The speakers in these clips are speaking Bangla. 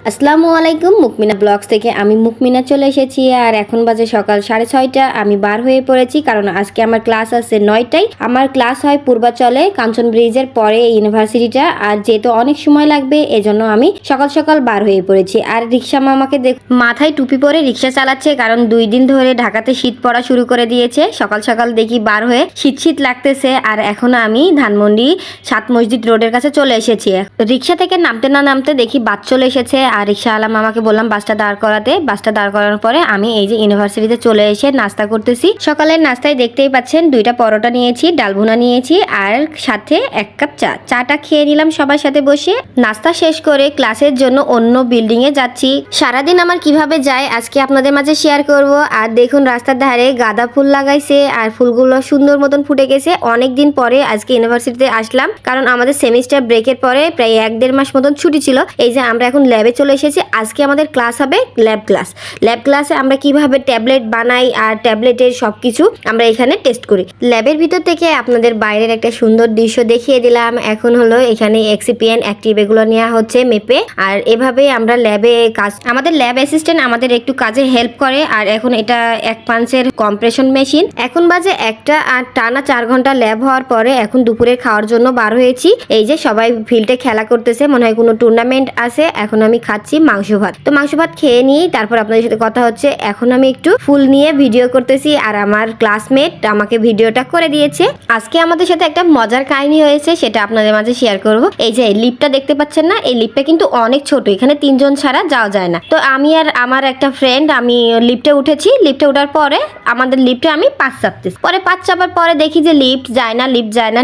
আসসালামু আলাইকুম, মুকমিনা ব্লগস থেকে আমি মুকমিনা চলে এসেছি। আর এখন বাজে সকাল 6:30। আমি বার হয়ে পড়েছি কারণ আজকে আমার ক্লাস আছে 9টায়। আমার ক্লাস হয় পূর্বাচলে কাঞ্চন ব্রিজের পরে ইউনিভার্সিটিটা। আর যেহেতু অনেক সময় লাগবে এজন্য আমি সকাল সকাল বার হয়ে পড়েছি। আর রিক্সা মামাকে মাথায় টুপি পরে রিক্সা চালাচ্ছে, কারণ 2 দিন ধরে ঢাকাতে শীত পড়া শুরু করে দিয়েছে। সকাল সকাল দেখি বার হয়ে শীত শীত লাগতেছে। আর এখন আমি ধানমন্ডি 7 মসজিদ রোডের কাছে চলে এসেছি। রিক্সা থেকে নামতে না নামতে দেখি বাস চলে এসেছে। আর রিক্সাওয়ালা মামাকে বললাম বাসটা দাঁড় করাতে। বাসটা দাঁড় করানোর পরে আমি এই যে ইউনিভার্সিটিতে চলে এসে নাস্তা করতেছি। সকালের নাস্তায় দেখতেই পাচ্ছেন 2টা পরোটা নিয়েছি, ডাল ভুনা নিয়েছি আর সাথে 1 কাপ চাটা খেয়ে নিলাম সবার সাথে বসে। নাস্তা শেষ করে ক্লাসের জন্য অন্য বিল্ডিং এ যাচ্ছি। সারাদিন আমার কিভাবে যায় আজকে আপনাদের মাঝে শেয়ার করব। আর দেখুন রাস্তার ধারে গাঁদা ফুল লাগাইছে আর ফুলগুলো সুন্দর মতন ফুটে গেছে। অনেকদিন পরে আজকে ইউনিভার্সিটিতে আসলাম, কারণ আমাদের সেমিস্টার ব্রেকের পরে প্রায় 1-1.5 মাস মতন ছুটি ছিল। এই যে আমরা এখন ল্যাবে চলে এসেছি। আজকে আমাদের ক্লাস হবে ল্যাব ক্লাসে আমরা কিভাবে ট্যাবলেট বানাই আর ট্যাবলেটের সবকিছু আমরা এখানে টেস্ট করি। ল্যাবের ভিতর থেকে আপনাদের বাইরের একটা সুন্দর দৃশ্য দেখিয়ে দিলাম। এখন হলো এখানে এক্সিপিএন অ্যাক্টিভ এগুলো নেওয়া হচ্ছে মেপে। আর এভাবে আমরা ল্যাবে কাজ, আমাদের ল্যাব অ্যাসিস্ট্যান্ট আমাদের একটু কাজে হেল্প করে। আর এখন এটা 1 পাঞ্চের কম্প্রেশন মেশিন। এখন বাজে 1টা আর টানা 4 ঘন্টা ল্যাব হওয়ার পরে এখন দুপুরে খাওয়ার জন্য বার হয়েছি। এই যে সবাই ফিল্ডে খেলা করতেছে, মনে হয় কোনো টুর্নামেন্ট আছে। এখন আমি খাচ্ছি মাংস ভাত। তো মাংস ভাত খেয়ে নিই, তারপর আপনাদের সাথে কথা হচ্ছে। এখন আমি একটু ফুল নিয়ে ভিডিও করতেছি আর আমার ক্লাসমেট আমাকে ভিডিওটা করে দিয়েছে। আজকে আমাদের সাথে একটা মজার কাহিনী হয়েছে, সেটা আপনাদের মাঝে শেয়ার করব। এই যে লিফটটা দেখতে পাচ্ছেন না, এই লিফটটা কিন্তু অনেক ছোট, এখানে 3 জন ছাড়া যাওয়া যায় না। তো আমি আর আমার একটা ফ্রেন্ড আমি লিফটে উঠেছি। লিফটে ওঠার পরে আমাদের লিফটে আমি 5 চাপতেছি। পরে 5 চাপার পরে দেখি যে লিফট যায় না,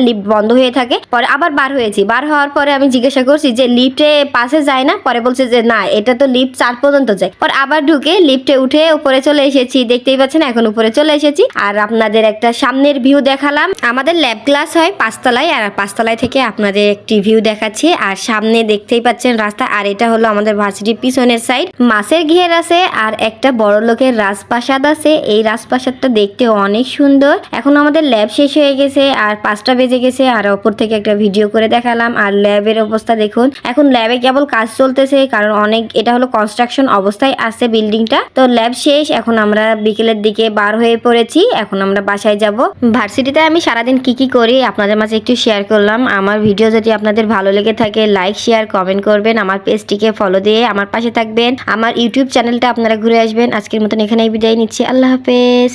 লিফট বন্ধ হয়ে থাকে। পরে আবার বার হয়েছি। বার হওয়ার পরে আমি জিজ্ঞাসা করছি যে লিফটে পাশে যায় না? পরে বলছে যে না, এটা তো লিফট 4 পর্যন্ত যায়। পর আবার ঢুকে লিফটে উঠে উপরে চলে এসেছি। দেখতেই পাচ্ছেন এখন উপরে চলে এসেছি। আর আপনাদের একটা সামনের ভিউ দেখালাম। আমাদের ল্যাব ক্লাস হয় 5 তলায়, আর 5 তলায় থেকে আপনাদের একটি ভিউ দেখাচ্ছি। আর সামনে দেখতেই পাচ্ছেন রাস্তা। আর এটা হলো আমাদের ভার্সিটির পিছনের সাইড। মাছের ঘের আছে আর একটা বড় লোকের রাজপ্রাসাদ আছে। এই রাজপ্রাসাদটা দেখতে অনেক সুন্দর। এখন আমাদের ল্যাব শেষ হয়ে গেছে আর 5টা বেজে গেছে। আর ওপর থেকে একটা ভিডিও করে দেখালাম। আর ল্যাবের অবস্থা দেখুন, এখন ল্যাবে কেবল কাজ চলতেছে, কারণ অনেক এটা হলো কনস্ট্রাকশন অবস্থায় আছে বিল্ডিংটা। তো ল্যাব শেষ, এখন আমরা বিকেলের দিকে বার হয়ে পড়েছি। এখন আমরা বাসায় যাব। ভার্সিটিতে আমি সারাদিন কি করি আপনাদের মাঝে একটু শেয়ার করলাম। আমার ভিডিও যদি আপনাদের ভালো লেগে থাকে লাইক শেয়ার কমেন্ট করবেন, আমার পেজটিকে ফলো দিয়ে আমার পাশে থাকবেন, আমার ইউটিউব চ্যানেলটা আপনারা ঘুরে আসবেন। আজকের মতন এখানেই বিদায় নিচ্ছি। আল্লাহ হাফেজ।